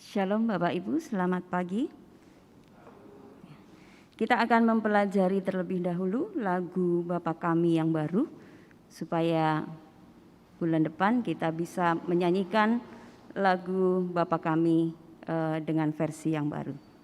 Shalom Bapak Ibu, selamat pagi. Kita akan mempelajari terlebih dahulu lagu Bapa Kami yang baru, supaya bulan depan kita bisa menyanyikan lagu Bapa Kami dengan versi yang baru.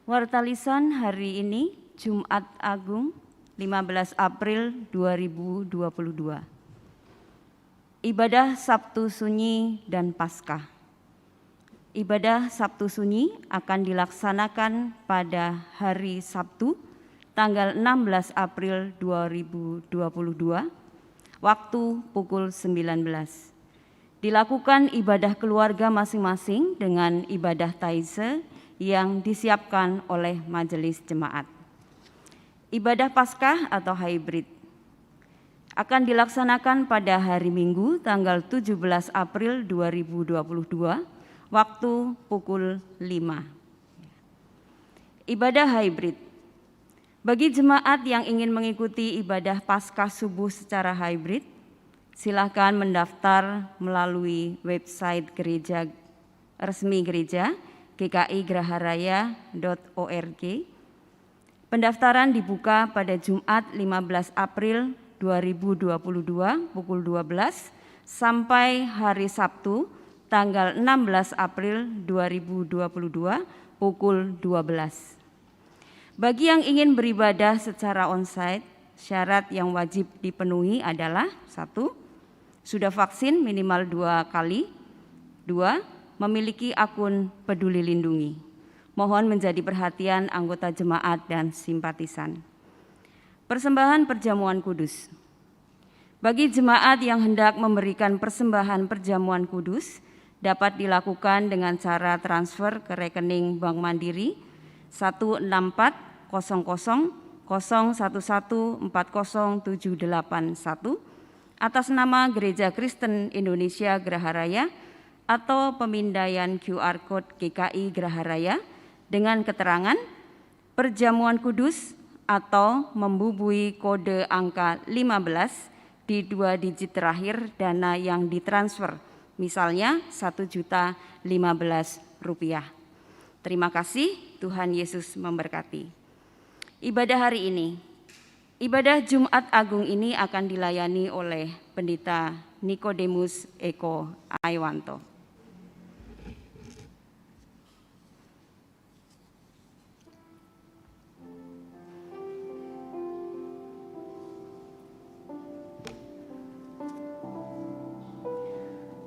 Warta lisan hari ini, Jumat Agung, 15 April 2022. Ibadah Sabtu Sunyi dan Paskah. Ibadah Sabtu Sunyi akan dilaksanakan pada hari Sabtu, tanggal 16 April 2022, waktu pukul 19. Dilakukan ibadah keluarga masing-masing dengan ibadah taize yang disiapkan oleh Majelis Jemaat. Ibadah Paskah atau hybrid akan dilaksanakan pada hari Minggu tanggal 17 April 2022 waktu pukul 5. Ibadah hybrid. Bagi jemaat yang ingin mengikuti ibadah Paskah subuh secara hybrid, silakan mendaftar melalui website gereja resmi gereja gkigraharaya.org. Pendaftaran dibuka pada Jumat 15 April 2022 pukul 12 sampai hari Sabtu tanggal 16 April 2022 pukul 12. Bagi yang ingin beribadah secara onsite, syarat yang wajib dipenuhi adalah 1. Sudah vaksin minimal 2 kali. 2. Memiliki akun Peduli Lindungi. Mohon menjadi perhatian anggota jemaat dan simpatisan. Persembahan perjamuan kudus. Bagi jemaat yang hendak memberikan persembahan perjamuan kudus, dapat dilakukan dengan cara transfer ke rekening Bank Mandiri 16400 01140781 atas nama Gereja Kristen Indonesia Geraharaya atau pemindaian QR Code GKI Geraharaya dengan keterangan perjamuan kudus atau membubui kode angka 15 di 2 digit terakhir dana yang ditransfer, misalnya Rp1.015.000. Terima kasih, Tuhan Yesus memberkati. Ibadah hari ini, ibadah Jumat Agung ini akan dilayani oleh Pendeta Nikodemus Eko Aiwanto.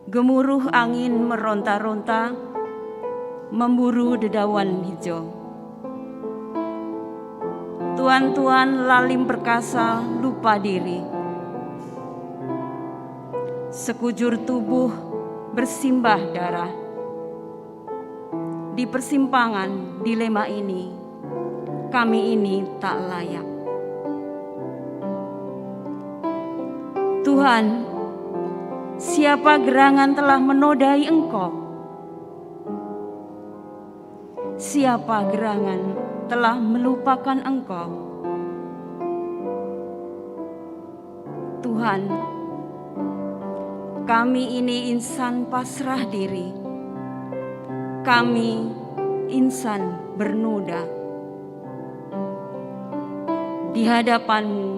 Gemuruh angin meronta-ronta, memburu dedawan hijau. Tuan-tuan lalim perkasa lupa diri. Sekujur tubuh bersimbah darah. Di persimpangan dilema ini, kami ini tak layak. Tuhan, siapa gerangan telah menodai Engkau? Siapa gerangan telah melupakan Engkau? Tuhan, kami ini insan pasrah diri. Kami insan bernoda. Di hadapan-Mu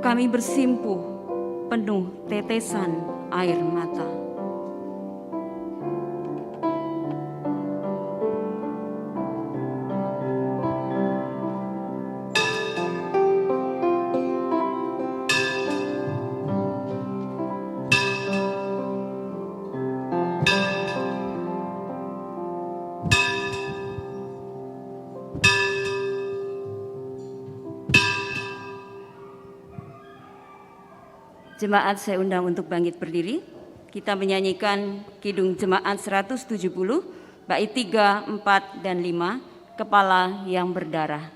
kami bersimpuh penuh tetesan air mata. Jemaat saya undang untuk bangkit berdiri. Kita menyanyikan Kidung Jemaat 170, bait 3, 4, dan 5, Kepala yang Berdarah.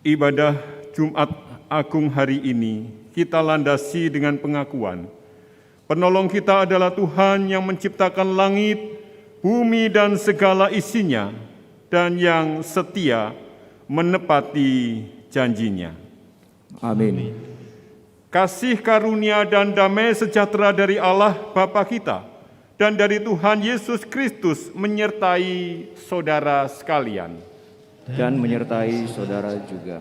Ibadah Jumat Agung hari ini kita landasi dengan pengakuan, penolong kita adalah Tuhan yang menciptakan langit, bumi dan segala isinya, dan yang setia menepati janjinya. Amin. Kasih karunia dan damai sejahtera dari Allah Bapa kita dan dari Tuhan Yesus Kristus menyertai saudara sekalian. Dan menyertai saudara juga.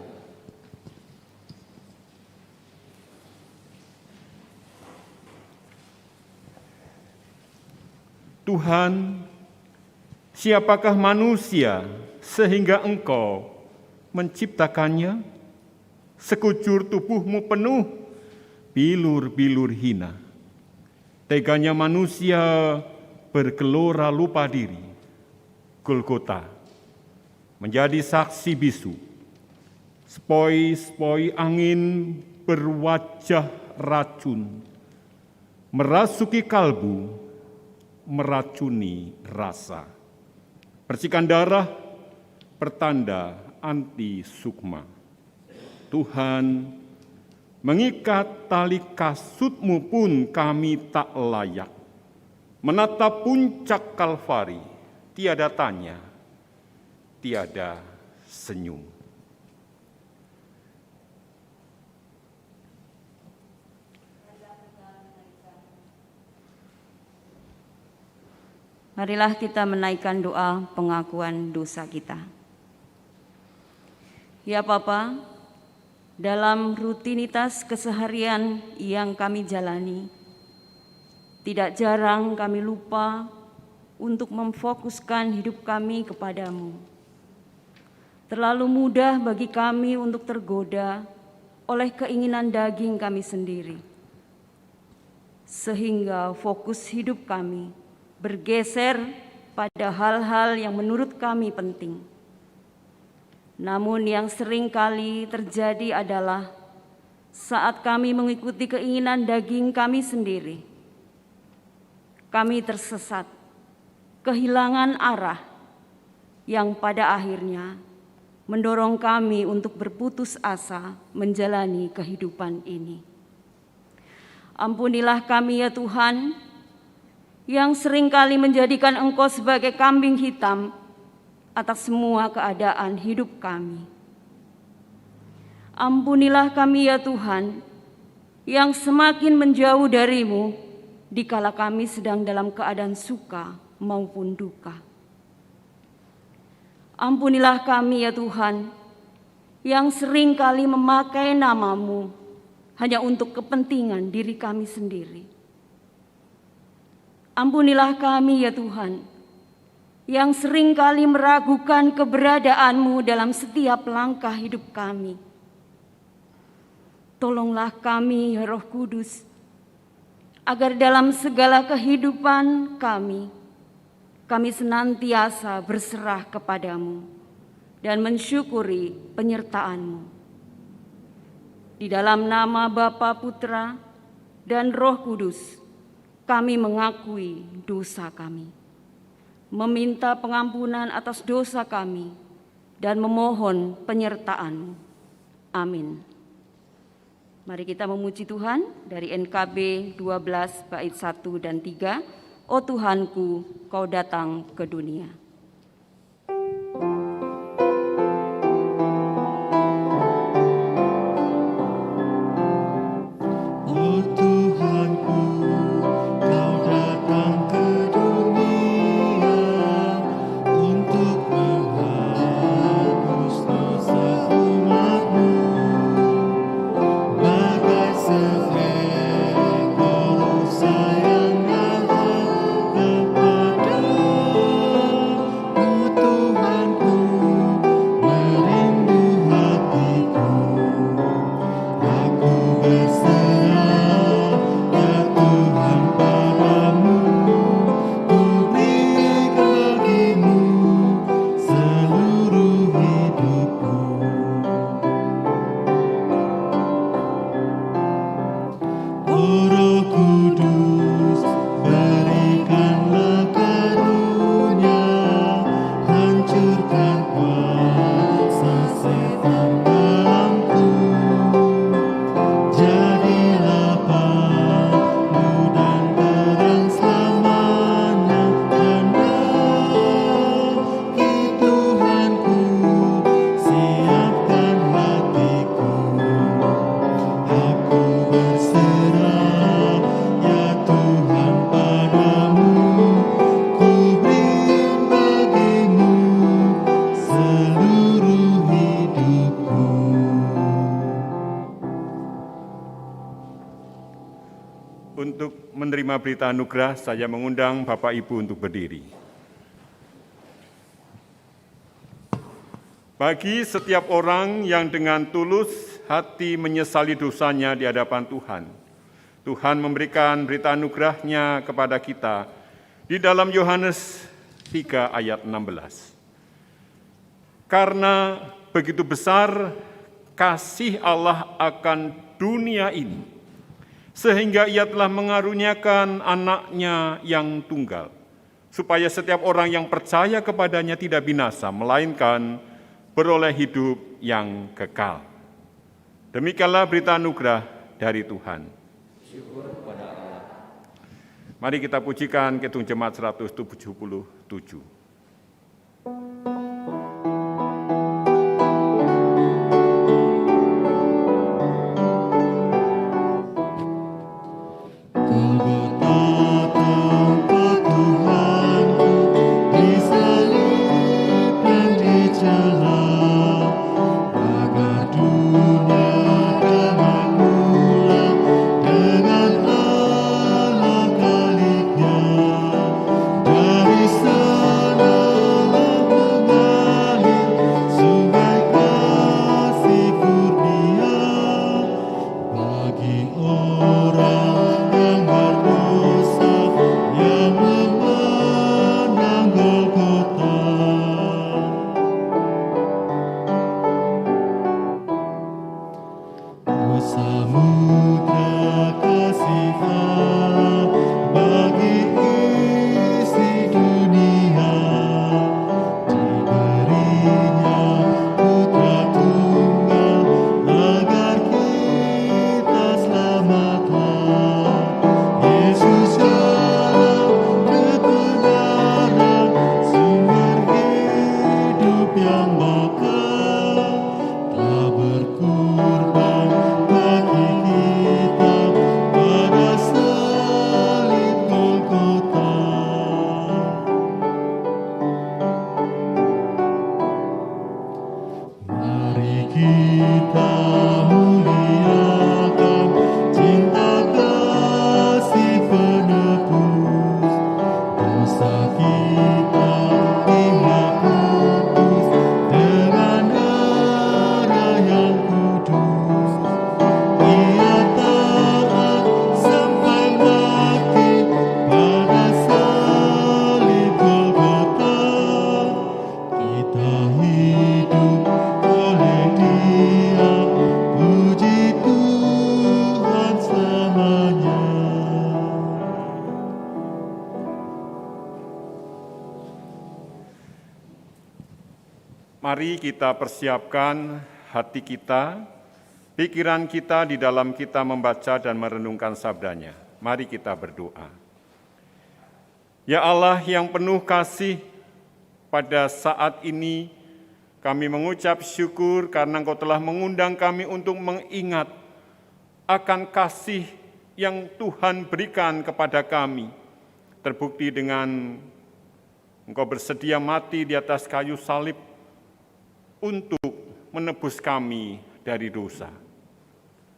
Tuhan, siapakah manusia sehingga Engkau menciptakannya? Sekujur tubuhmu penuh bilur-bilur hina. Teganya manusia bergelora lupa diri. Golgota menjadi saksi bisu. Sepoi-sepoi angin berwajah racun, merasuki kalbu, meracuni rasa. Percikan darah pertanda anti sukma. Tuhan, mengikat tali kasut-Mu pun kami tak layak. Menatap puncak Kalvari, tiada tanya, tiada senyum. Marilah kita menaikkan doa pengakuan dosa kita. Ya Bapa, dalam rutinitas keseharian yang kami jalani, tidak jarang kami lupa untuk memfokuskan hidup kami kepadamu. Terlalu mudah bagi kami untuk tergoda oleh keinginan daging kami sendiri, sehingga fokus hidup kami bergeser pada hal-hal yang menurut kami penting. Namun yang sering kali terjadi adalah saat kami mengikuti keinginan daging kami sendiri, kami tersesat, kehilangan arah yang pada akhirnya mendorong kami untuk berputus asa menjalani kehidupan ini. Ampunilah kami ya Tuhan, yang seringkali menjadikan Engkau sebagai kambing hitam atas semua keadaan hidup kami. Ampunilah kami ya Tuhan, yang semakin menjauh dari-Mu dikala kami sedang dalam keadaan suka maupun duka. Ampunilah kami ya Tuhan, yang seringkali memakai nama-Mu hanya untuk kepentingan diri kami sendiri. Ampunilah kami ya Tuhan, yang seringkali meragukan keberadaan-Mu dalam setiap langkah hidup kami. Tolonglah kami ya Roh Kudus, agar dalam segala kehidupan kami senantiasa berserah kepadamu dan mensyukuri penyertaan-Mu. Di dalam nama Bapa, Putra, dan Roh Kudus, kami mengakui dosa kami, meminta pengampunan atas dosa kami, dan memohon penyertaan-Mu. Amin. Mari kita memuji Tuhan dari NKB 12 bait 1 dan 3. O Tuhanku, Kau datang ke dunia. Sayang Allah kepada Untuk menerima berita anugerah, saya mengundang Bapak Ibu untuk berdiri. Bagi setiap orang yang dengan tulus hati menyesali dosanya di hadapan Tuhan, Tuhan memberikan berita anugerah-Nya kepada kita di dalam Yohanes 3 ayat 16. Karena begitu besar kasih Allah akan dunia ini, sehingga Ia telah mengaruniakan anaknya yang tunggal, supaya setiap orang yang percaya kepadanya tidak binasa, melainkan beroleh hidup yang kekal. Demikianlah berita anugerah dari Tuhan. Mari kita pujikan Kidung Jemaat 177. Mari kita persiapkan hati kita, pikiran kita di dalam kita membaca dan merenungkan sabda-Nya. Mari kita berdoa. Ya Allah yang penuh kasih, pada saat ini kami mengucap syukur karena Engkau telah mengundang kami untuk mengingat akan kasih yang Tuhan berikan kepada kami. Terbukti dengan Engkau bersedia mati di atas kayu salib untuk menebus kami dari dosa.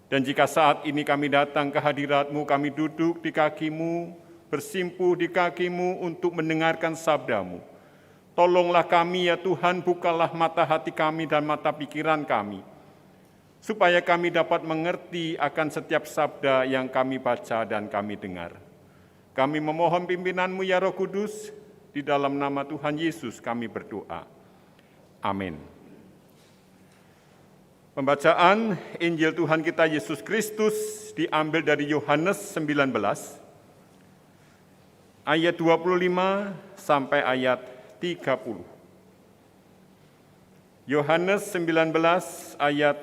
Dan jika saat ini kami datang ke hadirat-Mu, kami duduk di kaki-Mu, bersimpuh di kaki-Mu untuk mendengarkan sabda-Mu. Tolonglah kami ya Tuhan, bukalah mata hati kami dan mata pikiran kami, supaya kami dapat mengerti akan setiap sabda yang kami baca dan kami dengar. Kami memohon pimpinan-Mu ya Roh Kudus, di dalam nama Tuhan Yesus kami berdoa. Amin. Pembacaan Injil Tuhan kita Yesus Kristus diambil dari Yohanes 19, ayat 25 sampai ayat 30. Yohanes 19 ayat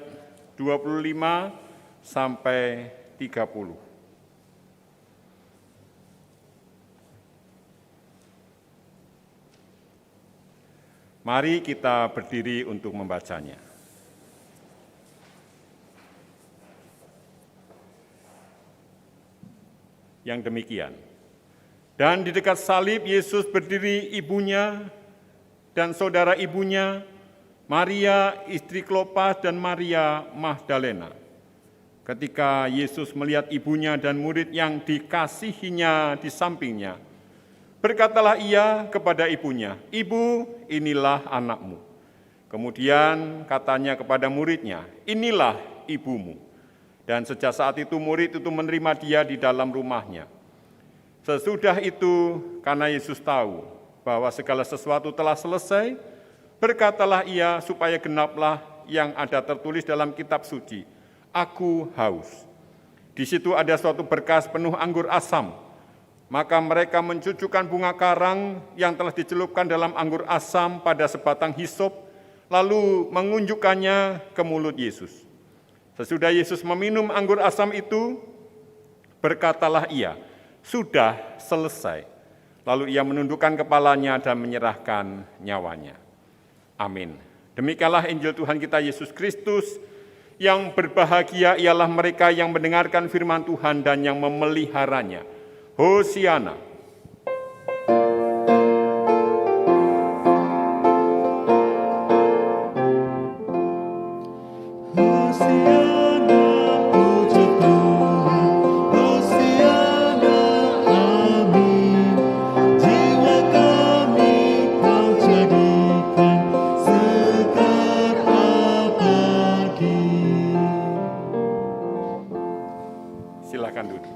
25 sampai 30. Mari kita berdiri untuk membacanya. Yang demikian. Dan di dekat salib Yesus berdiri ibunya dan saudara ibunya, Maria istri Klopas dan Maria Magdalena. ketika Yesus melihat ibunya dan murid yang dikasihinya di sampingnya, berkatalah ia kepada ibunya, "Ibu, inilah anakmu." Kemudian katanya kepada muridnya, "Inilah ibumu." Dan sejak saat itu murid itu menerima dia di dalam rumahnya. Sesudah itu, karena Yesus tahu bahwa segala sesuatu telah selesai, berkatalah ia supaya genaplah yang ada tertulis dalam kitab suci, "Aku haus." Di situ ada suatu berkas penuh anggur asam. Maka mereka mencucukkan bunga karang yang telah dicelupkan dalam anggur asam pada sebatang hisop, lalu mengunjukkannya ke mulut Yesus. Sesudah Yesus meminum anggur asam itu, berkatalah ia, "Sudah selesai." Lalu ia menundukkan kepalanya dan menyerahkan nyawanya. Amin. Demikianlah Injil Tuhan kita Yesus Kristus. Yang berbahagia ialah mereka yang mendengarkan firman Tuhan dan yang memeliharanya. Hosiana. Silakan duduk.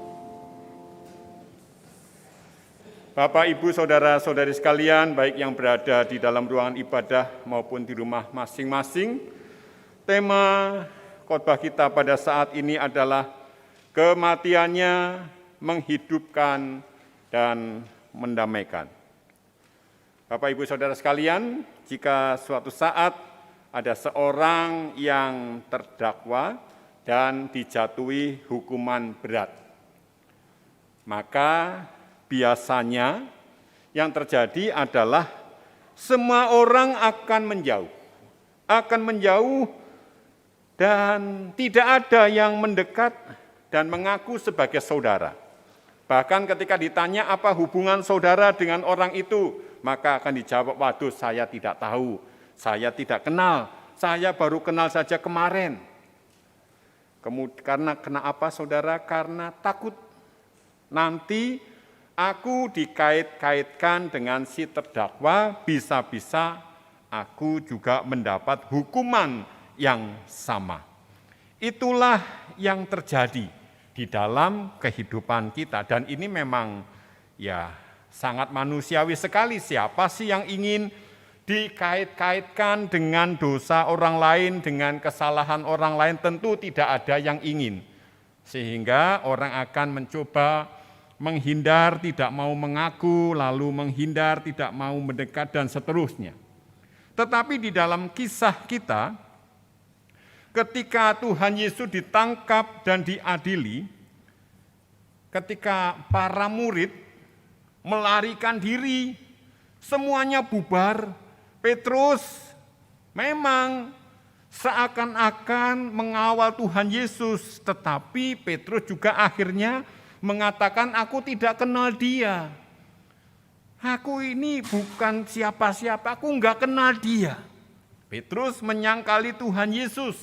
Bapak, Ibu, saudara-saudari sekalian, baik yang berada di dalam ruangan ibadah maupun di rumah masing-masing, tema khotbah kita pada saat ini adalah kematiannya menghidupkan dan mendamaikan. Bapak, Ibu, saudara sekalian, jika suatu saat ada seorang yang terdakwa dan dijatuhi hukuman berat, maka biasanya yang terjadi adalah semua orang akan menjauh dan tidak ada yang mendekat dan mengaku sebagai saudara. Bahkan ketika ditanya apa hubungan saudara dengan orang itu, maka akan dijawab, "Waduh, saya tidak tahu, saya tidak kenal, saya baru kenal saja kemarin." Karena kenapa saudara? Karena takut nanti aku dikait-kaitkan dengan si terdakwa, bisa-bisa aku juga mendapat hukuman yang sama. Itulah yang terjadi di dalam kehidupan kita, dan ini memang ya sangat manusiawi sekali. Siapa sih yang ingin dikait-kaitkan dengan dosa orang lain, dengan kesalahan orang lain? Tentu tidak ada yang ingin. Sehingga orang akan mencoba menghindar, tidak mau mengaku, lalu menghindar, tidak mau mendekat, dan seterusnya. Tetapi di dalam kisah kita, ketika Tuhan Yesus ditangkap dan diadili, ketika para murid melarikan diri, semuanya bubar, Petrus memang seakan-akan mengawal Tuhan Yesus, tetapi Petrus juga akhirnya mengatakan, "Aku tidak kenal dia. Aku ini bukan siapa-siapa, aku enggak kenal dia." Petrus menyangkali Tuhan Yesus,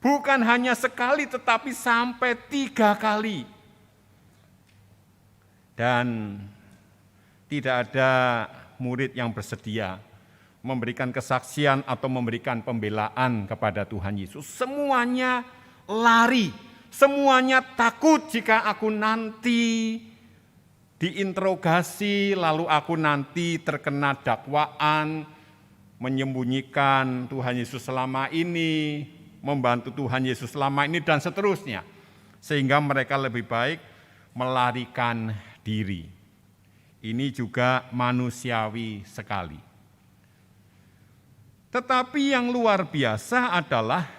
bukan hanya sekali tetapi sampai 3 kali. Dan tidak ada murid yang bersedia memberikan kesaksian atau memberikan pembelaan kepada Tuhan Yesus. Semuanya lari, semuanya takut jika aku nanti diinterogasi, lalu aku nanti terkena dakwaan, menyembunyikan Tuhan Yesus selama ini, membantu Tuhan Yesus selama ini, dan seterusnya. Sehingga mereka lebih baik melarikan diri. Ini juga manusiawi sekali. Tetapi yang luar biasa adalah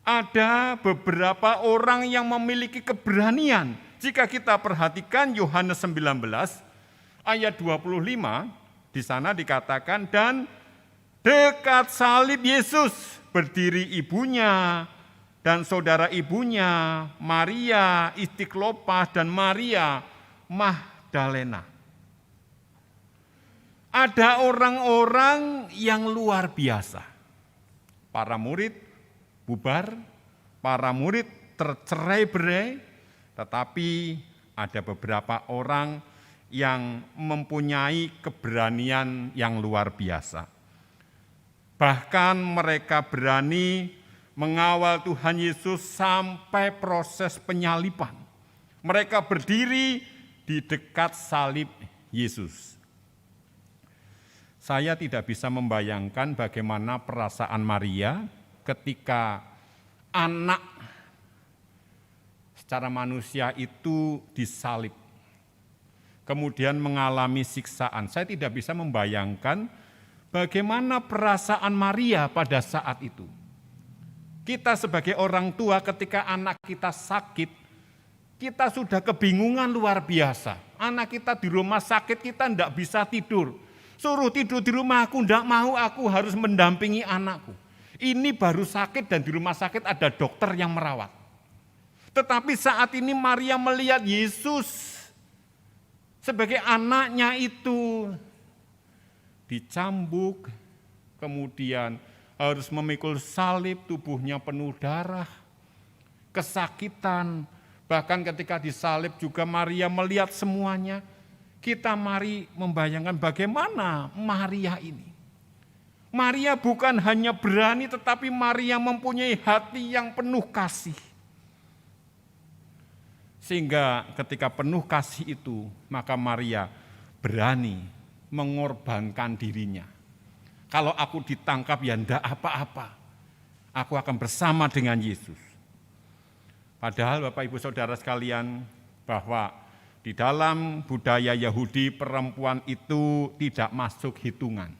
ada beberapa orang yang memiliki keberanian. Jika kita perhatikan Yohanes 19 ayat 25, di sana dikatakan, "Dan dekat salib Yesus berdiri ibunya dan saudara ibunya, Maria, istri Klopas, dan Maria Magdalena." Ada orang-orang yang luar biasa. Para murid bubar, para murid tercerai-berai, tetapi ada beberapa orang yang mempunyai keberanian yang luar biasa. Bahkan mereka berani mengawal Tuhan Yesus sampai proses penyaliban. Mereka berdiri di dekat salib Yesus. Saya tidak bisa membayangkan bagaimana perasaan Maria ketika anak secara manusia itu disalib, kemudian mengalami siksaan. Saya tidak bisa membayangkan bagaimana perasaan Maria pada saat itu. Kita sebagai orang tua ketika anak kita sakit, kita sudah kebingungan luar biasa. Anak kita di rumah sakit, kita tidak bisa tidur. Suruh tidur di rumah, aku tidak mau, aku harus mendampingi anakku. Ini baru sakit dan di rumah sakit ada dokter yang merawat. Tetapi saat ini Maria melihat Yesus sebagai anaknya itu dicambuk, kemudian harus memikul salib, tubuhnya penuh darah, kesakitan. Bahkan ketika disalib juga Maria melihat semuanya. Kita mari membayangkan bagaimana Maria ini. Maria bukan hanya berani, tetapi Maria mempunyai hati yang penuh kasih. Sehingga ketika penuh kasih itu, maka Maria berani mengorbankan dirinya. Kalau aku ditangkap ya enggak apa-apa, aku akan bersama dengan Yesus. Padahal Bapak Ibu Saudara sekalian, bahwa di dalam budaya Yahudi perempuan itu tidak masuk hitungan.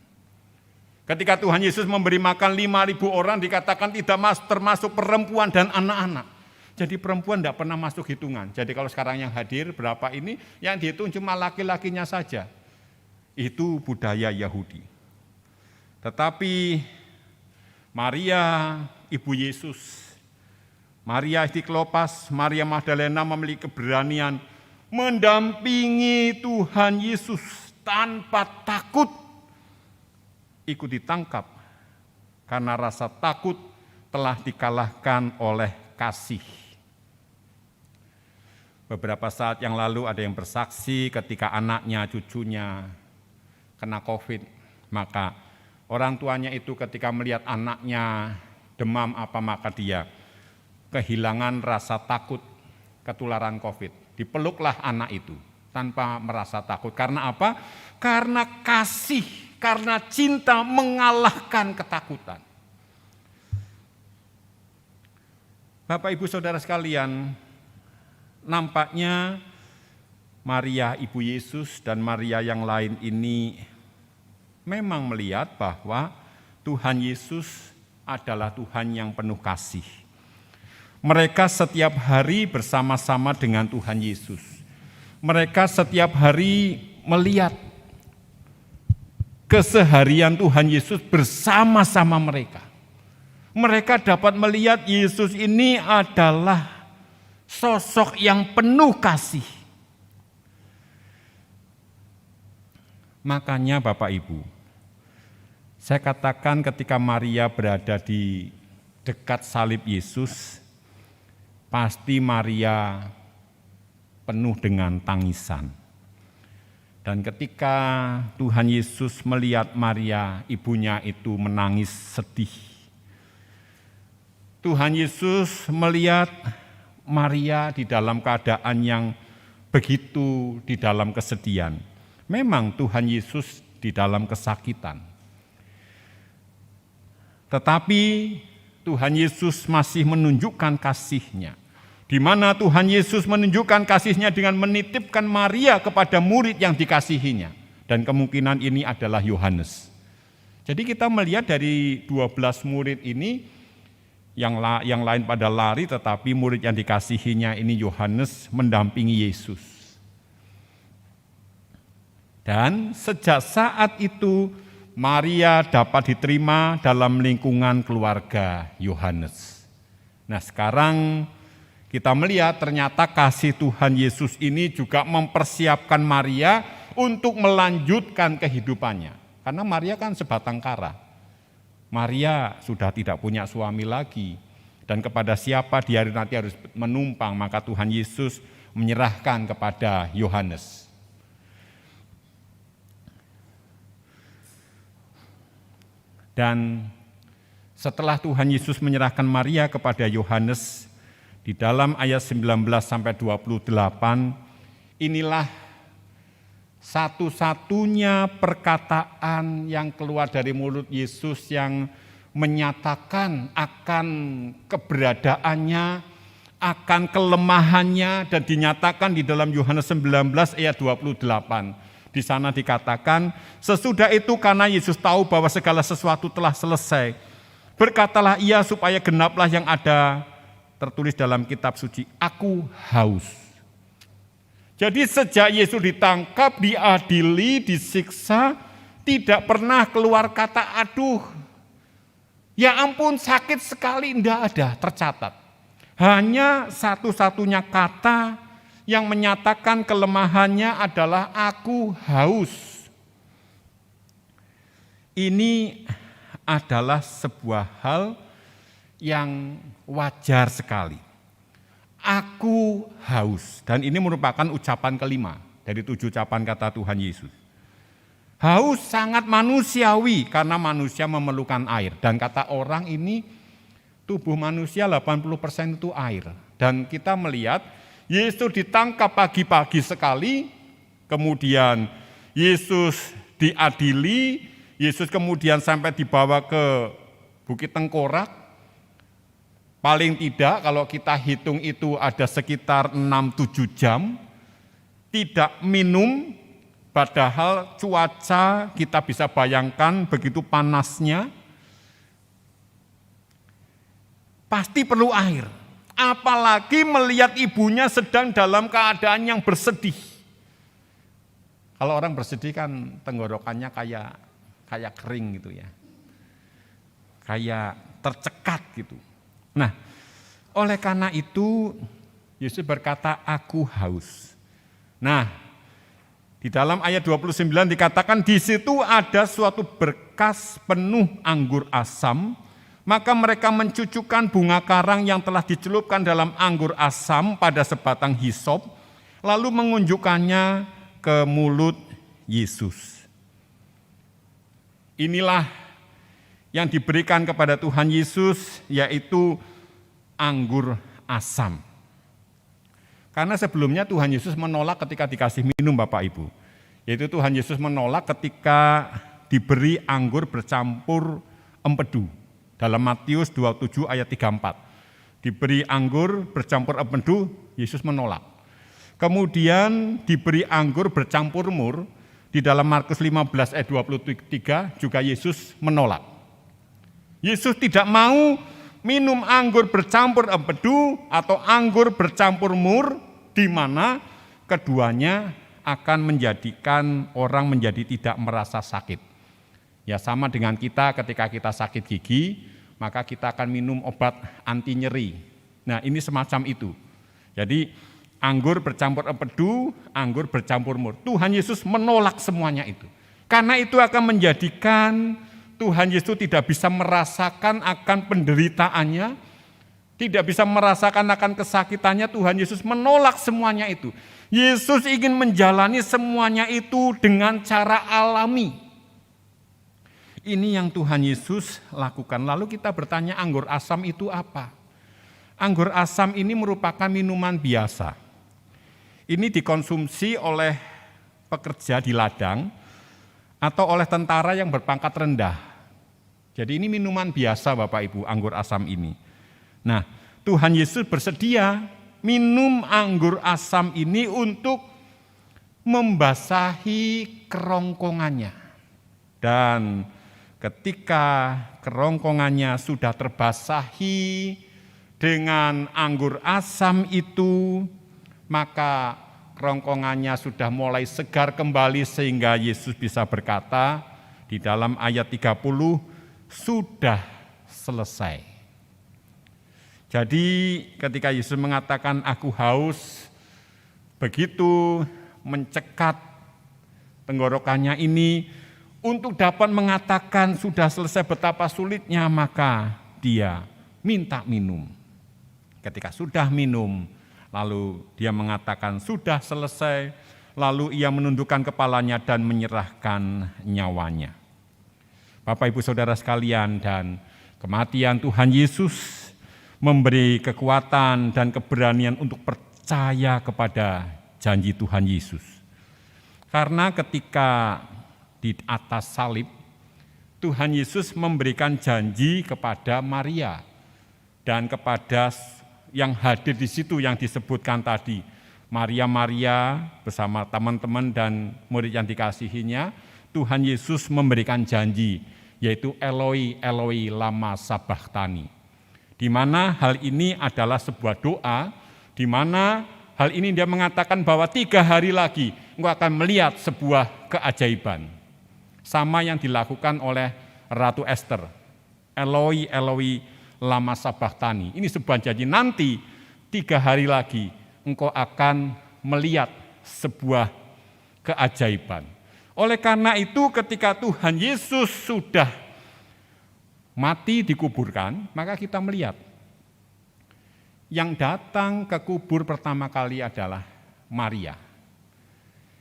Ketika Tuhan Yesus memberi makan 5.000 orang dikatakan tidak termasuk perempuan dan anak-anak. Jadi perempuan tidak pernah masuk hitungan. Jadi kalau sekarang yang hadir berapa ini, yang dihitung cuma laki-lakinya saja. Itu budaya Yahudi. Tetapi Maria, ibu Yesus, Maria istri Klopas, Maria Magdalena memiliki keberanian mendampingi Tuhan Yesus tanpa takut ikut ditangkap karena rasa takut telah dikalahkan oleh kasih. Beberapa saat yang lalu ada yang bersaksi ketika anaknya, cucunya kena COVID, maka orang tuanya itu ketika melihat anaknya demam maka dia kehilangan rasa takut ketularan COVID. Dipeluklah anak itu tanpa merasa takut. Karena apa? Karena kasih, karena cinta mengalahkan ketakutan. Bapak Ibu Saudara sekalian, nampaknya Maria Ibu Yesus dan Maria yang lain ini memang melihat bahwa Tuhan Yesus adalah Tuhan yang penuh kasih. Mereka setiap hari bersama-sama dengan Tuhan Yesus. Mereka setiap hari melihat keseharian Tuhan Yesus bersama-sama mereka. Mereka dapat melihat Yesus ini adalah sosok yang penuh kasih. Makanya Bapak Ibu, saya katakan ketika Maria berada di dekat salib Yesus, pasti Maria penuh dengan tangisan. Dan ketika Tuhan Yesus melihat Maria, ibunya itu menangis sedih. Tuhan Yesus melihat Maria di dalam keadaan yang begitu di dalam kesedihan. Memang Tuhan Yesus di dalam kesakitan. Tetapi Tuhan Yesus masih menunjukkan kasih-Nya. Di mana Tuhan Yesus menunjukkan kasih-Nya dengan menitipkan Maria kepada murid yang dikasihinya. Dan kemungkinan ini adalah Yohanes. Jadi kita melihat dari 12 murid ini, yang lain pada lari, tetapi murid yang dikasihinya ini Yohanes mendampingi Yesus. Dan sejak saat itu Maria dapat diterima dalam lingkungan keluarga Yohanes. Nah sekarang kita melihat ternyata kasih Tuhan Yesus ini juga mempersiapkan Maria untuk melanjutkan kehidupannya. Karena Maria kan sebatang kara. Maria sudah tidak punya suami lagi. Dan kepada siapa di hari nanti harus menumpang, maka Tuhan Yesus menyerahkan kepada Yohanes. Dan setelah Tuhan Yesus menyerahkan Maria kepada Yohanes, di dalam ayat 19-28, inilah satu-satunya perkataan yang keluar dari mulut Yesus yang menyatakan akan keberadaannya, akan kelemahannya, dan dinyatakan di dalam Yohanes 19 ayat 28. Di sana dikatakan, sesudah itu karena Yesus tahu bahwa segala sesuatu telah selesai, berkatalah ia supaya genaplah yang ada tertulis dalam kitab suci, aku haus. Jadi sejak Yesus ditangkap, diadili, disiksa, tidak pernah keluar kata aduh. Ya ampun sakit sekali, tidak ada tercatat. Hanya satu-satunya kata yang menyatakan kelemahannya adalah aku haus. Ini adalah sebuah hal yang wajar sekali. Aku haus, dan ini merupakan ucapan kelima dari 7 ucapan kata Tuhan Yesus. Haus sangat manusiawi karena manusia memerlukan air, dan kata orang ini tubuh manusia 80% itu air. Dan kita melihat Yesus ditangkap pagi-pagi sekali, kemudian Yesus diadili, Yesus kemudian sampai dibawa ke Bukit Tengkorak. Paling tidak kalau kita hitung itu ada sekitar 6-7 jam, tidak minum, padahal cuaca kita bisa bayangkan begitu panasnya, pasti perlu air. Apalagi melihat ibunya sedang dalam keadaan yang bersedih. Kalau orang bersedih kan tenggorokannya kayak kering gitu ya. Kayak tercekat gitu. Nah, oleh karena itu Yesus berkata, aku haus. Nah, di dalam ayat 29 dikatakan di situ ada suatu berkas penuh anggur asam, maka mereka mencucukkan bunga karang yang telah dicelupkan dalam anggur asam pada sebatang hisop, lalu mengunjukkannya ke mulut Yesus. Inilah yang diberikan kepada Tuhan Yesus, yaitu anggur asam. Karena sebelumnya Tuhan Yesus menolak ketika dikasih minum Bapak Ibu. Yaitu Tuhan Yesus menolak ketika diberi anggur bercampur empedu. Dalam Matius 27 ayat 34. Diberi anggur bercampur empedu, Yesus menolak. Kemudian diberi anggur bercampur mur, di dalam Markus 15 ayat 23 juga Yesus menolak. Yesus tidak mau minum anggur bercampur empedu atau anggur bercampur mur, di mana keduanya akan menjadikan orang menjadi tidak merasa sakit. Ya sama dengan kita ketika kita sakit gigi, maka kita akan minum obat anti nyeri. Nah ini semacam itu. Jadi anggur bercampur empedu, anggur bercampur mur. Tuhan Yesus menolak semuanya itu. Karena itu akan menjadikan Tuhan Yesus tidak bisa merasakan akan penderitaannya, tidak bisa merasakan akan kesakitannya. Tuhan Yesus menolak semuanya itu. Yesus ingin menjalani semuanya itu dengan cara alami. Ini yang Tuhan Yesus lakukan. Lalu kita bertanya, anggur asam itu apa? Anggur asam ini merupakan minuman biasa. Ini dikonsumsi oleh pekerja di ladang atau oleh tentara yang berpangkat rendah. Jadi ini minuman biasa Bapak Ibu, anggur asam ini. Nah, Tuhan Yesus bersedia minum anggur asam ini untuk membasahi kerongkongannya. Dan ketika kerongkongannya sudah terbasahi dengan anggur asam itu, maka kerongkongannya sudah mulai segar kembali sehingga Yesus bisa berkata di dalam ayat 30, sudah selesai. Jadi ketika Yesus mengatakan aku haus, begitu mencekat tenggorokannya ini untuk dapat mengatakan sudah selesai betapa sulitnya, maka dia minta minum. Ketika sudah minum, lalu dia mengatakan sudah selesai, lalu ia menundukkan kepalanya dan menyerahkan nyawanya. Bapak Ibu Saudara sekalian, dan kematian Tuhan Yesus memberi kekuatan dan keberanian untuk percaya kepada janji Tuhan Yesus. Karena ketika di atas salib, Tuhan Yesus memberikan janji kepada Maria dan kepada yang hadir di situ yang disebutkan tadi. Maria bersama teman-teman dan murid yang dikasihinya, Tuhan Yesus memberikan janji, yaitu Eloi, Eloi lama sabachthani. Di mana hal ini adalah sebuah doa, di mana hal ini dia mengatakan bahwa 3 hari lagi engkau akan melihat sebuah keajaiban. Sama yang dilakukan oleh Ratu Esther. Eloi, Eloi lama sabachthani. Ini sebuah janji, nanti 3 hari lagi engkau akan melihat sebuah keajaiban. Oleh karena itu ketika Tuhan Yesus sudah mati dikuburkan, maka kita melihat yang datang ke kubur pertama kali adalah Maria.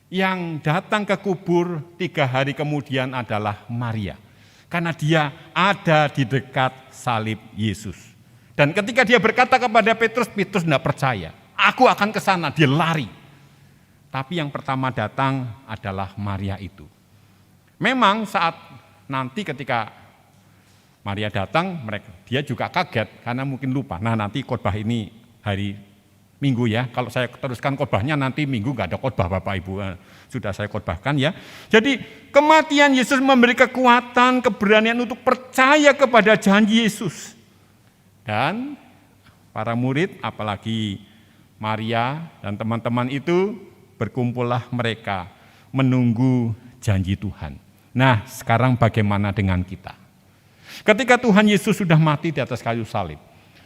Yang datang ke kubur 3 hari kemudian adalah Maria. Karena dia ada di dekat salib Yesus. Dan ketika dia berkata kepada Petrus, Petrus tidak percaya. Aku akan ke sana, dia lari. Tapi yang pertama datang adalah Maria itu. Memang saat nanti ketika Maria datang, dia juga kaget karena mungkin lupa. Nah nanti khotbah ini hari Minggu ya, kalau saya teruskan khotbahnya nanti Minggu nggak ada khotbah Bapak Ibu, sudah saya khotbahkan ya. Jadi kematian Yesus memberi kekuatan, keberanian untuk percaya kepada janji Yesus. Dan para murid, apalagi Maria dan teman-teman itu, berkumpullah mereka menunggu janji Tuhan. Nah sekarang bagaimana dengan kita? Ketika Tuhan Yesus sudah mati di atas kayu salib,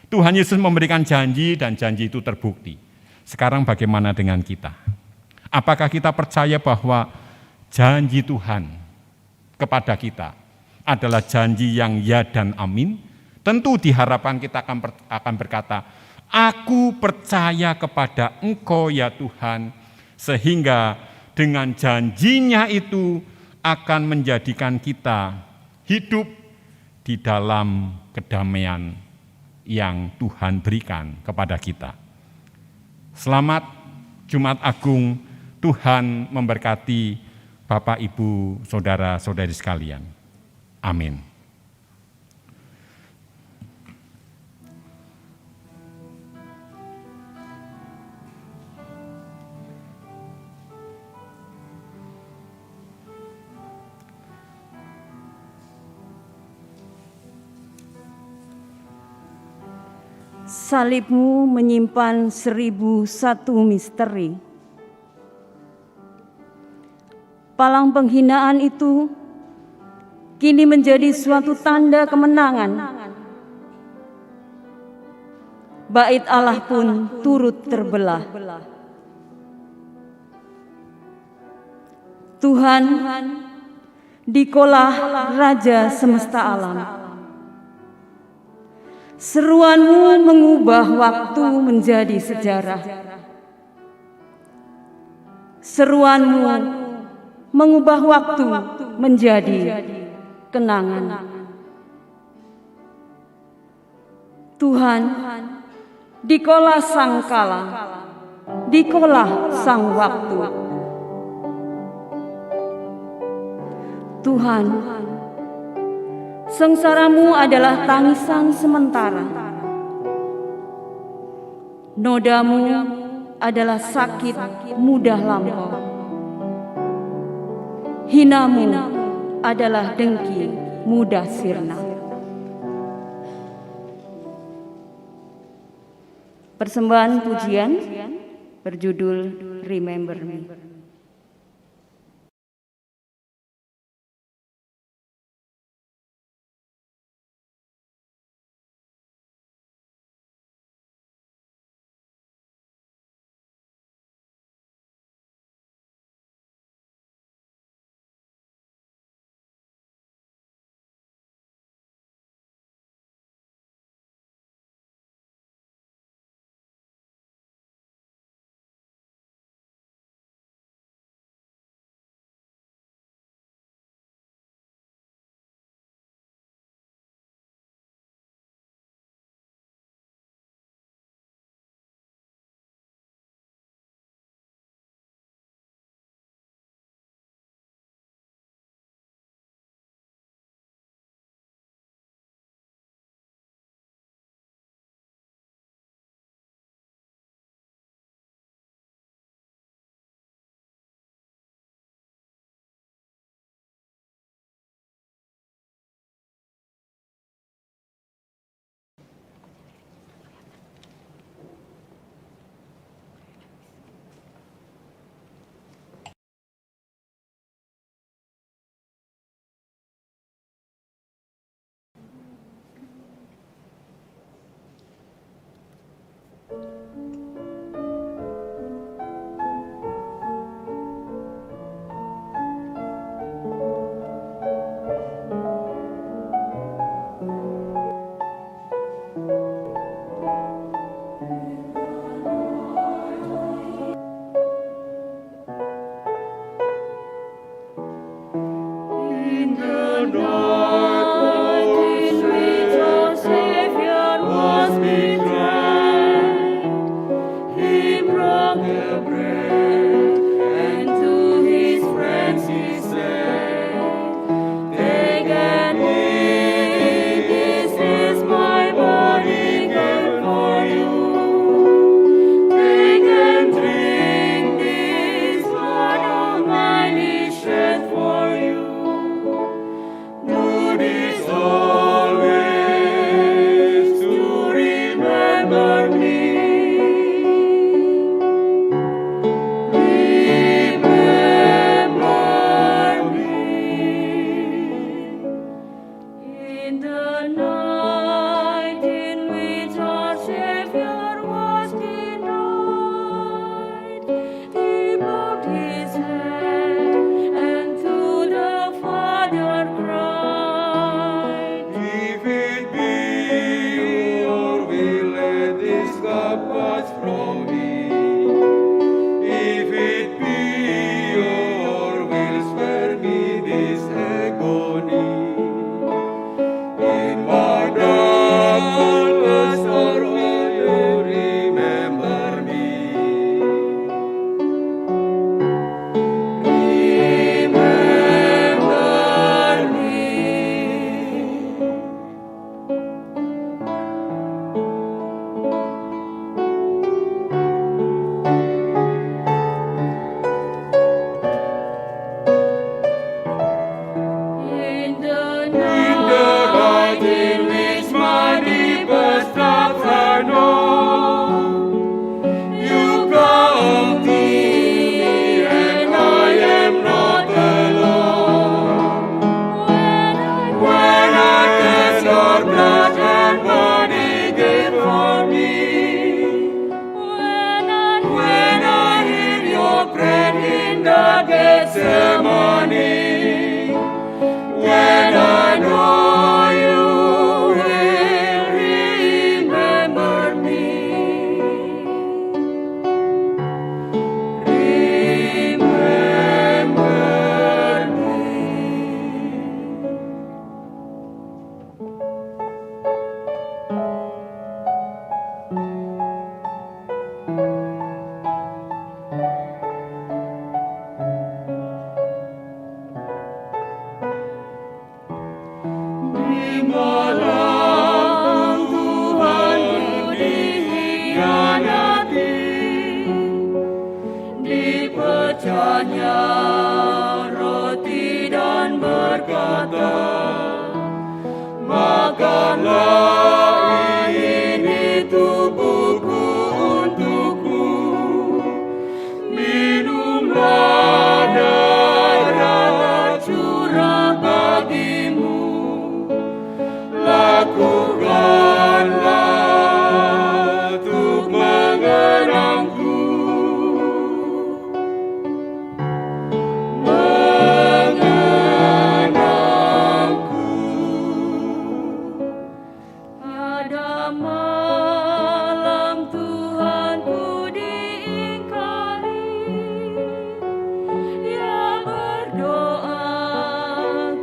Tuhan Yesus memberikan janji dan janji itu terbukti. Sekarang bagaimana dengan kita? Apakah kita percaya bahwa janji Tuhan kepada kita adalah janji yang ya dan amin? Tentu diharapkan kita akan berkata, aku percaya kepada Engkau ya Tuhan, sehingga dengan janjinya itu akan menjadikan kita hidup di dalam kedamaian yang Tuhan berikan kepada kita. Selamat Jumat Agung, Tuhan memberkati Bapak, Ibu, Saudara-saudari sekalian. Amin. Salibmu menyimpan 1001 misteri. Palang penghinaan itu kini menjadi suatu tanda kemenangan. Bait Allah pun turut terbelah. Tuhan, Dikolah Raja semesta alam. Seruanmu mengubah waktu menjadi sejarah. Seruanmu mengubah waktu menjadi kenangan. Tuhan, Dikolah sang kala, Dikolah sang waktu. Tuhan, sengsaramu adalah tangisan sementara. Nodamu adalah sakit mudah lampau. Hinamu adalah dengki mudah sirna. Persembahan pujian berjudul Remember Me. depart from me. If it be your will, spare me this agony. In my darkness, or will you remember me? Remember me. In the In the night in which my deepest doubts are known, you come to me and I am not alone. When I taste your blood and body gave for me, when I hear your prayer in the Gethsemane, when I know you will remember me. Remember me. Di malam Tuhanku dikhianati, dipecahnya roti dan berkata, makanlah, ini tubuhku untukmu, minumlah darah curah bagimu. Lakukanlah untuk mengenangku, mengenangku. Pada malam Tuhanku diingkari, ia berdoa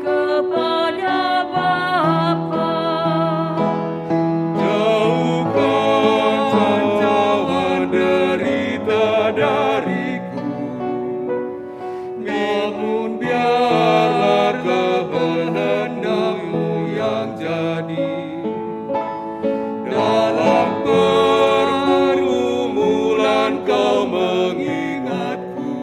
kepada Bapa. Jauhkan jauhan derita dariku, namun biarlah kehendakmu yang jadi. Dalam pergumulan kau mengingatku,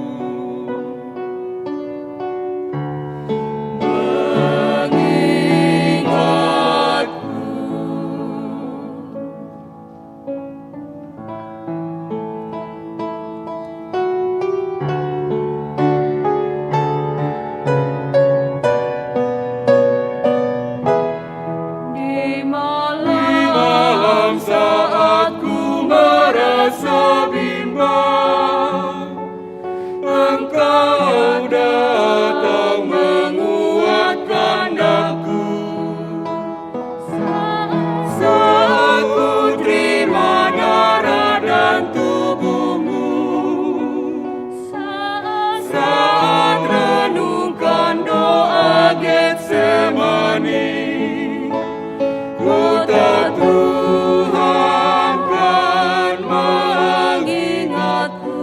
di malam saat ku merasa bimbang, Engkau datang menguatkan aku. Saat ku terima darah dan tubuhmu, saat renungkan doa Getsemani, ku tak Tuhan kan mengingatku,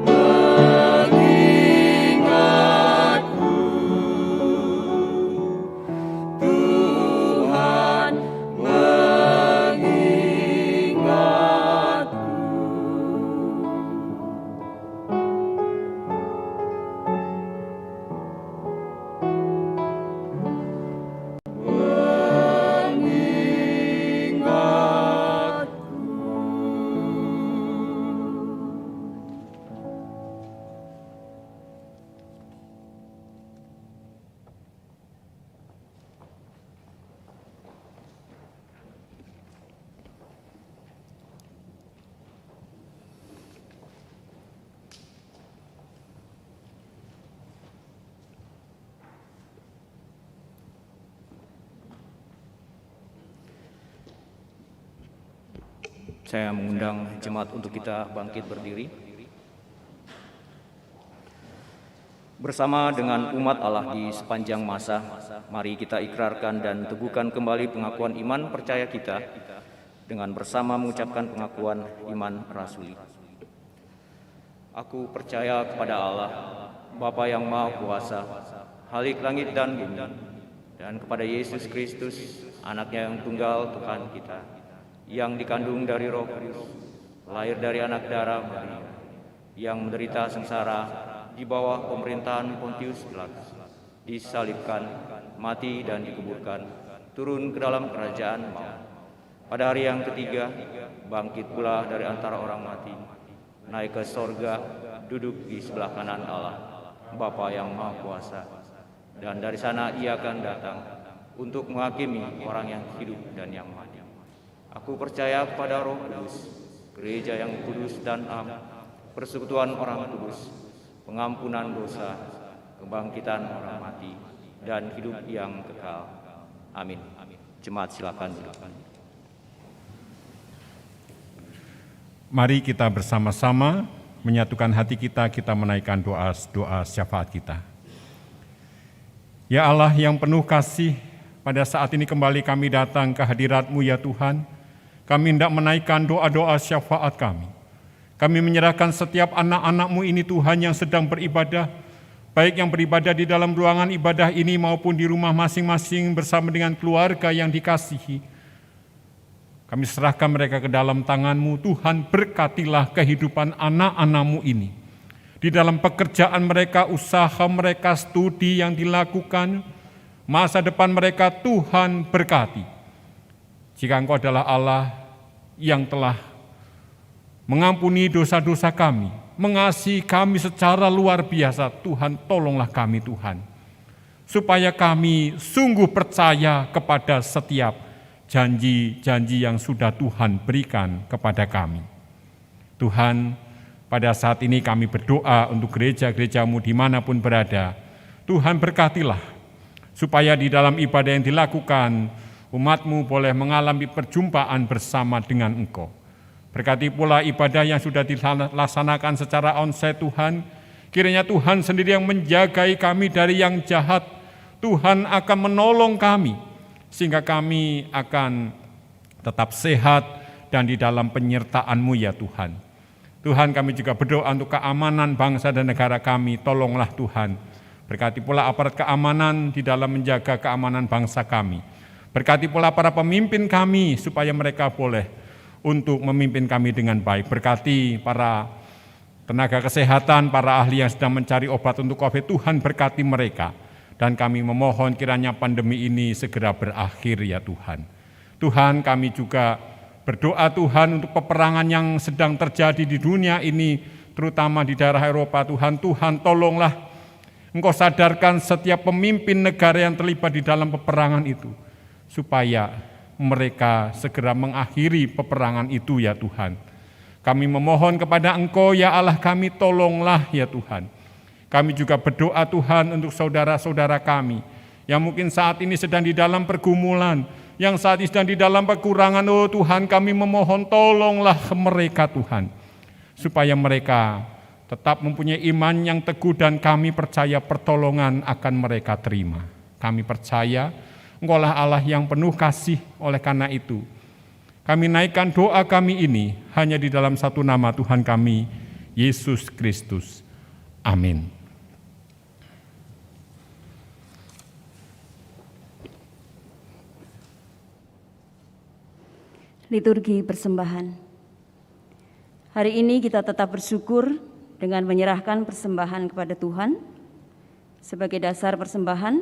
mengingatku. Tuhan mengingatku. Saya mengundang jemaat untuk kita bangkit berdiri. Bersama dengan umat Allah di sepanjang masa, mari kita ikrarkan dan teguhkan kembali pengakuan iman percaya kita dengan bersama mengucapkan pengakuan iman rasuli. Aku percaya kepada Allah, Bapa yang Maha Kuasa, Khalik langit dan bumi, dan kepada Yesus Kristus, Anaknya yang tunggal Tuhan kita, yang dikandung dari Roh Kudus, lahir dari anak darah Maria, yang menderita sengsara di bawah pemerintahan Pontius Pilatus, disalibkan, mati dan dikuburkan, turun ke dalam kerajaan maut. Pada hari yang ketiga, bangkit pula dari antara orang mati, naik ke sorga, duduk di sebelah kanan Allah, Bapa yang Maha Kuasa. Dan dari sana Ia akan datang untuk menghakimi orang yang hidup dan yang mati. Aku percaya kepada Roh Kudus, gereja yang kudus dan am, persekutuan orang kudus, pengampunan dosa, kebangkitan orang mati, dan hidup yang kekal. Amin. Jemaat silakan. Mari kita bersama-sama menyatukan hati kita menaikkan doa syafaat kita. Ya Allah yang penuh kasih, pada saat ini kembali kami datang ke hadirat-Mu ya Tuhan. Kami hendak menaikkan doa-doa syafaat kami. Kami menyerahkan setiap anak-anak-Mu ini Tuhan yang sedang beribadah, baik yang beribadah di dalam ruangan ibadah ini maupun di rumah masing-masing bersama dengan keluarga yang dikasihi. Kami serahkan mereka ke dalam tangan-Mu, Tuhan berkatilah kehidupan anak-anak-Mu ini. Di dalam pekerjaan mereka, usaha mereka, studi yang dilakukan, masa depan mereka Tuhan berkati. Jika Engkau adalah Allah yang telah mengampuni dosa-dosa kami, mengasihi kami secara luar biasa, Tuhan tolonglah kami Tuhan. Supaya kami sungguh percaya kepada setiap janji-janji yang sudah Tuhan berikan kepada kami. Tuhan, pada saat ini kami berdoa untuk gereja-gereja-Mu dimanapun berada. Tuhan berkatilah, supaya di dalam ibadah yang dilakukan, umat-Mu boleh mengalami perjumpaan bersama dengan Engkau. Berkati pula ibadah yang sudah dilaksanakan secara onsite Tuhan, kiranya Tuhan sendiri yang menjagai kami dari yang jahat. Tuhan akan menolong kami, sehingga kami akan tetap sehat dan di dalam penyertaan-Mu ya Tuhan. Tuhan, kami juga berdoa untuk keamanan bangsa dan negara kami, tolonglah Tuhan. Berkati pula aparat keamanan di dalam menjaga keamanan bangsa kami. Berkati pula para pemimpin kami supaya mereka boleh untuk memimpin kami dengan baik. Berkati para tenaga kesehatan, para ahli yang sedang mencari obat untuk COVID, Tuhan berkati mereka. Dan kami memohon kiranya pandemi ini segera berakhir ya Tuhan. Tuhan, kami juga berdoa Tuhan untuk peperangan yang sedang terjadi di dunia ini, terutama di daerah Eropa Tuhan. Tuhan tolonglah, Engkau sadarkan setiap pemimpin negara yang terlibat di dalam peperangan itu, supaya mereka segera mengakhiri peperangan itu ya Tuhan. Kami memohon kepada Engkau ya Allah kami, tolonglah ya Tuhan. Kami juga berdoa Tuhan untuk saudara-saudara kami yang mungkin saat ini sedang di dalam pergumulan, yang saat ini sedang di dalam kekurangan. Oh Tuhan, kami memohon tolonglah mereka Tuhan, supaya mereka tetap mempunyai iman yang teguh dan kami percaya pertolongan akan mereka terima. Kami percaya Engkaulah Allah yang penuh kasih. Oleh karena itu, kami naikkan doa kami ini hanya di dalam satu nama Tuhan kami, Yesus Kristus. Amin. Liturgi persembahan. Hari ini kita tetap bersyukur dengan menyerahkan persembahan kepada Tuhan. Sebagai dasar persembahan,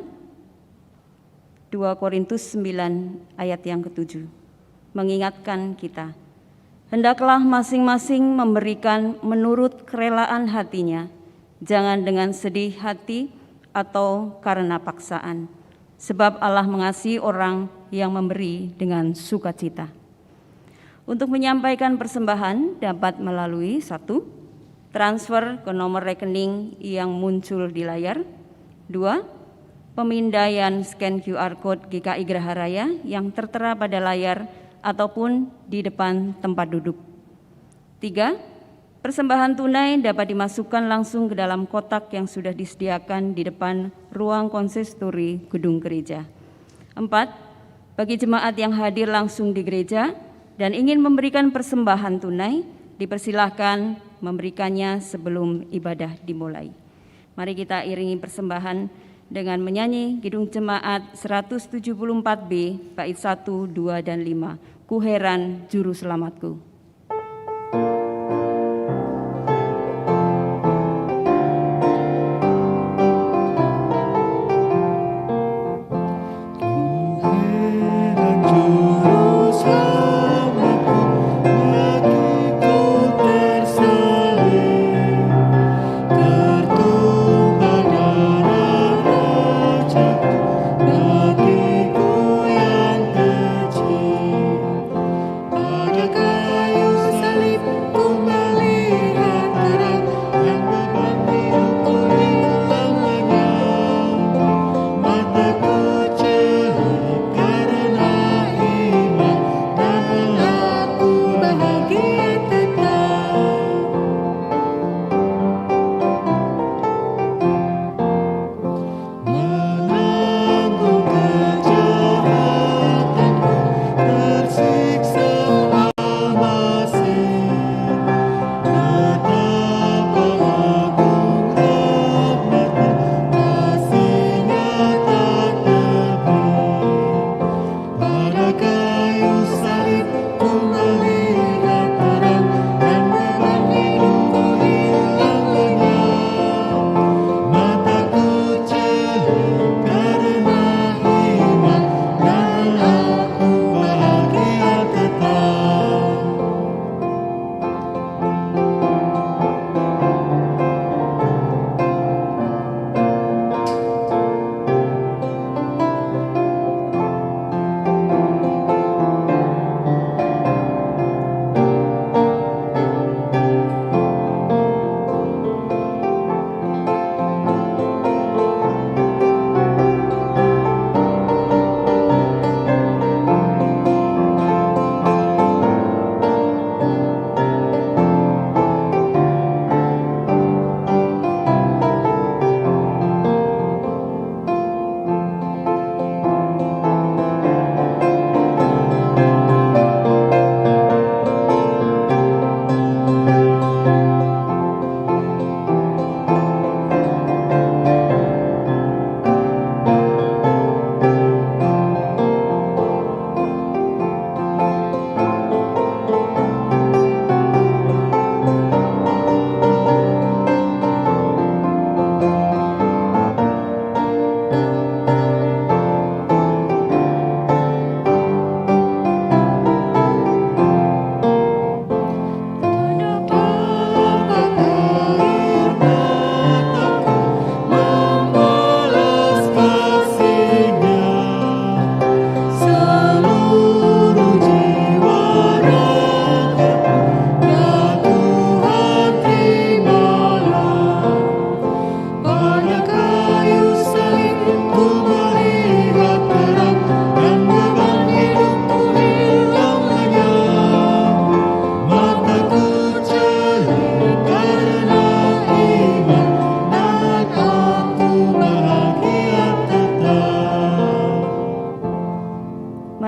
2 Korintus 9 ayat yang ke-7 mengingatkan kita, hendaklah masing-masing memberikan menurut kerelaan hatinya, jangan dengan sedih hati atau karena paksaan, sebab Allah mengasihi orang yang memberi dengan sukacita. Untuk menyampaikan persembahan dapat melalui 1. Transfer ke nomor rekening yang muncul di layar. 2. Pemindaian scan QR Code GKI Graha Raya yang tertera pada layar ataupun di depan tempat duduk. 3. Persembahan tunai dapat dimasukkan langsung ke dalam kotak yang sudah disediakan di depan ruang konsistori gedung gereja. 4. Bagi jemaat yang hadir langsung di gereja dan ingin memberikan persembahan tunai, dipersilahkan memberikannya sebelum ibadah dimulai. Mari kita iringi persembahan dengan menyanyi Kidung Jemaat 174B bait 1, 2, dan 5. Ku heran juru selamatku.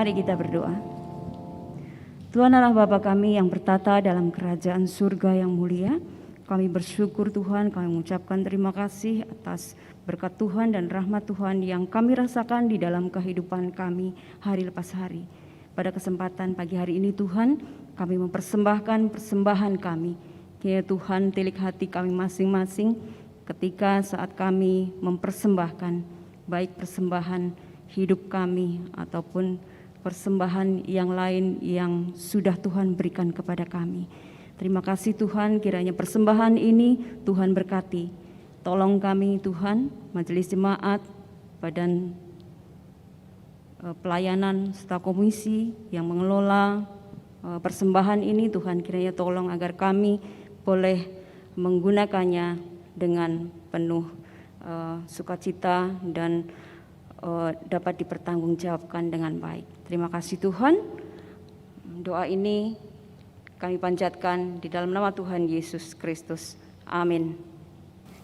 Mari kita berdoa. Tuhan Allah Bapa kami yang bertata dalam kerajaan surga yang mulia, kami bersyukur Tuhan, kami mengucapkan terima kasih atas berkat Tuhan dan rahmat Tuhan yang kami rasakan di dalam kehidupan kami hari lepas hari. Pada kesempatan pagi hari ini Tuhan, kami mempersembahkan persembahan kami. Ya Tuhan, tilik hati kami masing-masing ketika saat kami mempersembahkan, baik persembahan hidup kami ataupun persembahan yang lain yang sudah Tuhan berikan kepada kami. Terima kasih Tuhan, kiranya persembahan ini Tuhan berkati. Tolong kami Tuhan, majelis jemaat, badan pelayanan, staf komisi yang mengelola persembahan ini, Tuhan kiranya tolong agar kami boleh menggunakannya dengan penuh sukacita dan dapat dipertanggungjawabkan dengan baik. Terima kasih Tuhan. doa ini kami panjatkan di dalam nama Tuhan Yesus Kristus. Amin.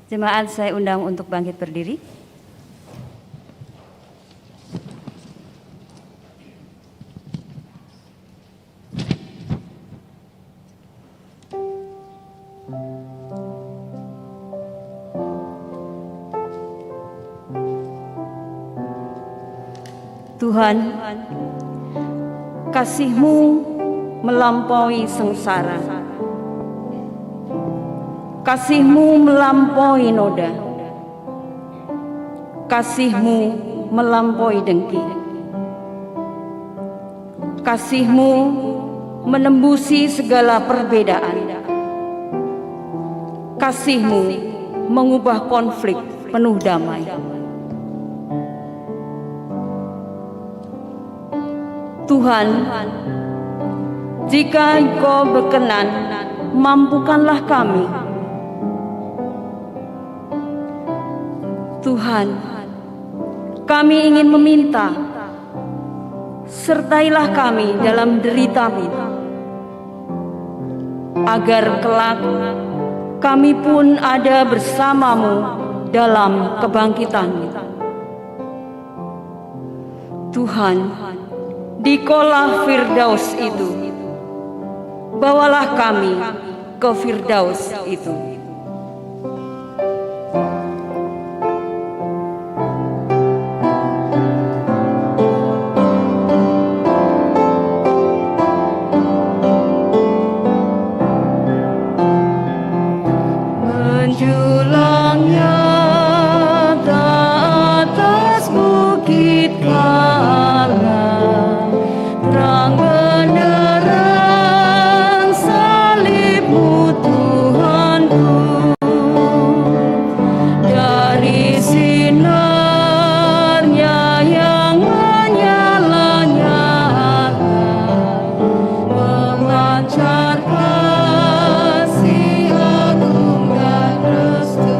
Jemaat, saya undang untuk bangkit berdiri. Tuhan, kasih-Mu melampaui sengsara, kasih-Mu melampaui noda, kasih-Mu melampaui dengki, kasih-Mu menembusi segala perbedaan, kasih-Mu mengubah konflik penuh damai. Tuhan, jika Engkau berkenan, mampukanlah kami. Tuhan, kami ingin meminta, sertailah kami dalam derita-Mu, agar kelak kami pun ada bersama-Mu dalam kebangkitan-Mu. Tuhan, di kolah Firdaus itu, bawalah kami ke Firdaus itu. Menjulangnya atas bukit Karmel, terang benderang salib-Mu Tuhanku, dari sinarnya yang menyala-nyala, memancar kasih agung dan restu.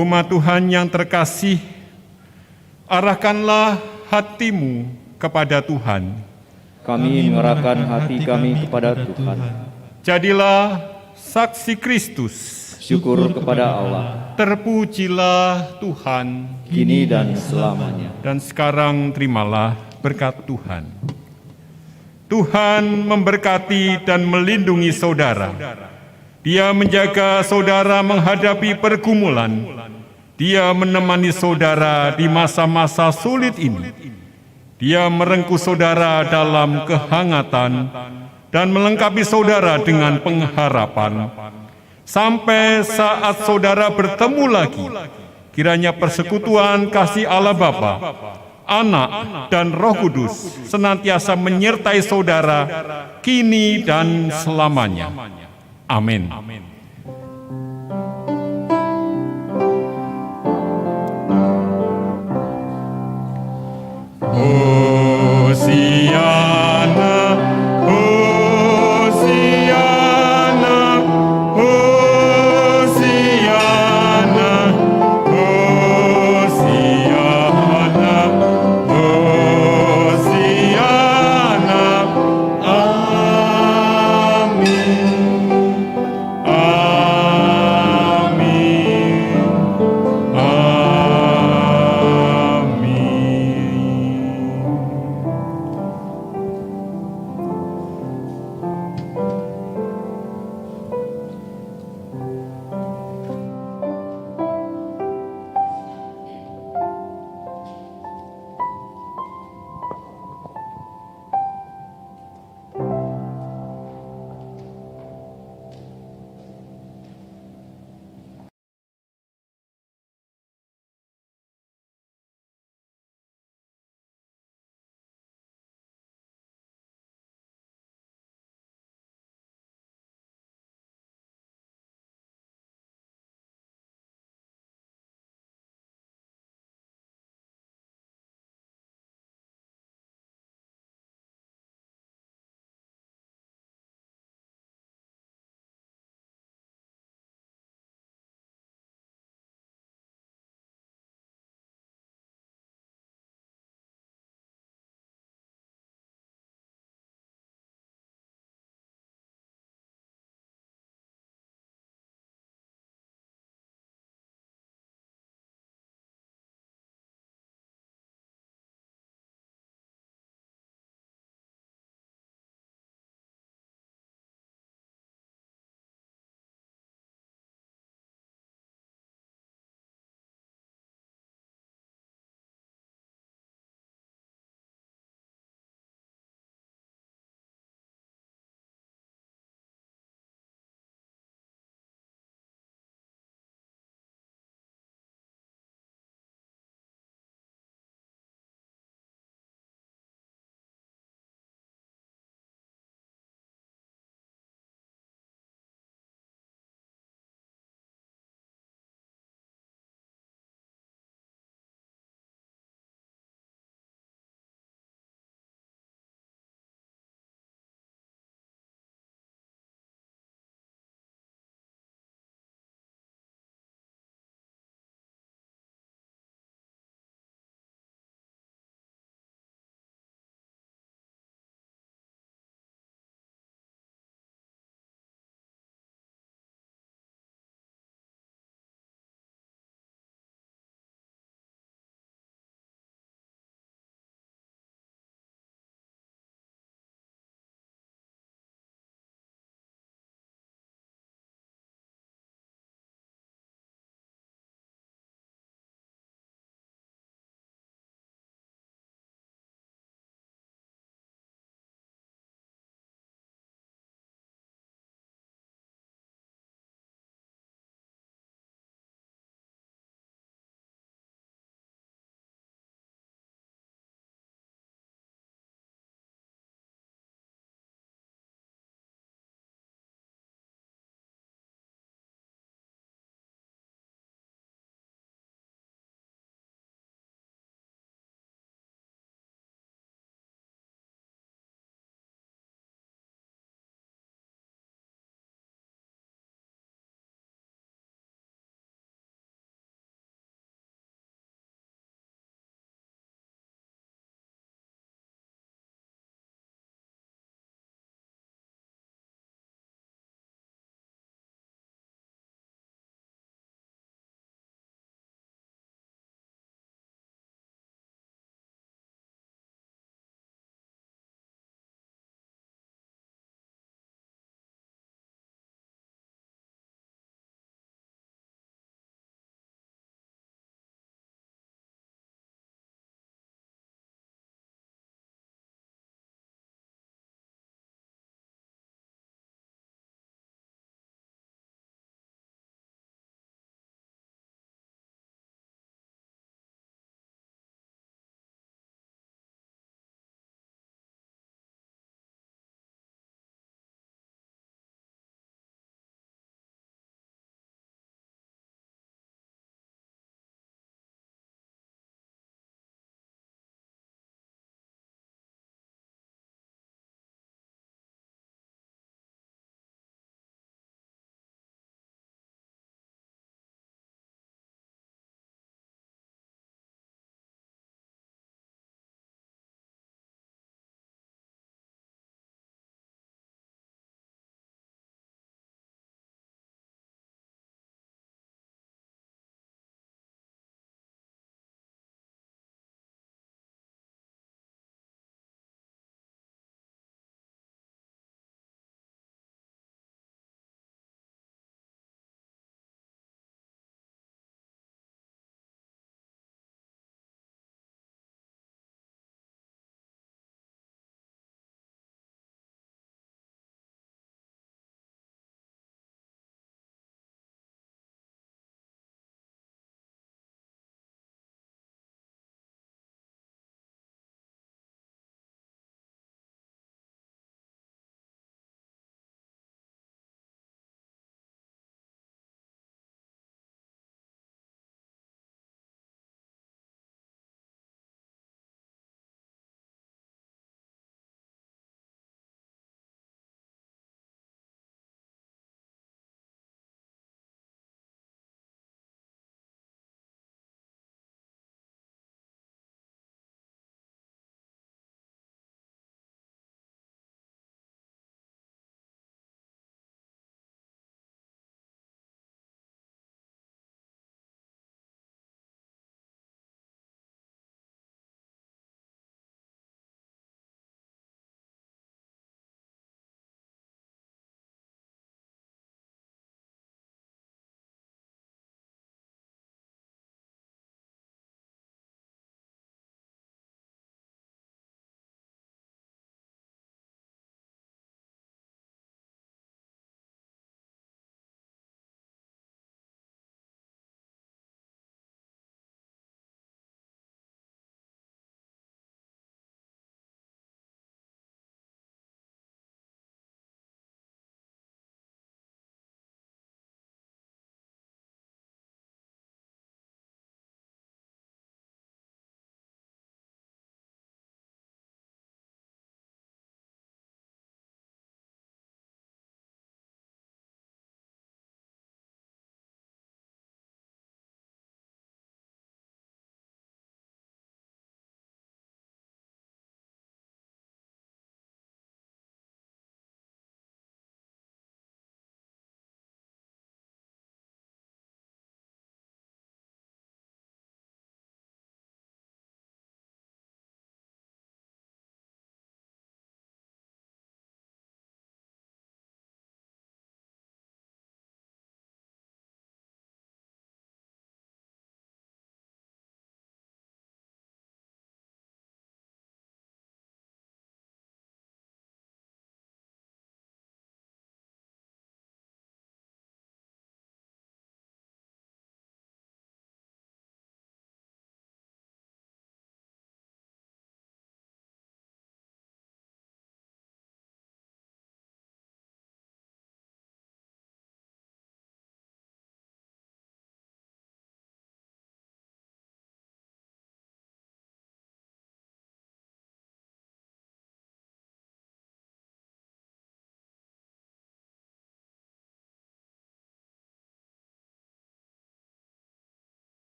Umat Tuhan yang terkasih, arahkanlah hatimu kepada Tuhan. Kami mengarahkan hati kami kepada Tuhan. Jadilah saksi Kristus. Syukur kepada Allah, Terpujilah Tuhan, kini dan selamanya. dan sekarang terimalah berkat Tuhan. Tuhan memberkati dan melindungi saudara. Dia menjaga saudara menghadapi pergumulan. Dia menemani saudara di masa-masa sulit ini. Dia merengkuh saudara dalam kehangatan dan melengkapi saudara dengan pengharapan. Sampai saat saudara bertemu lagi, kiranya persekutuan kasih Allah Bapa, Anak, dan Roh Kudus senantiasa menyertai saudara, kini dan selamanya. Amin.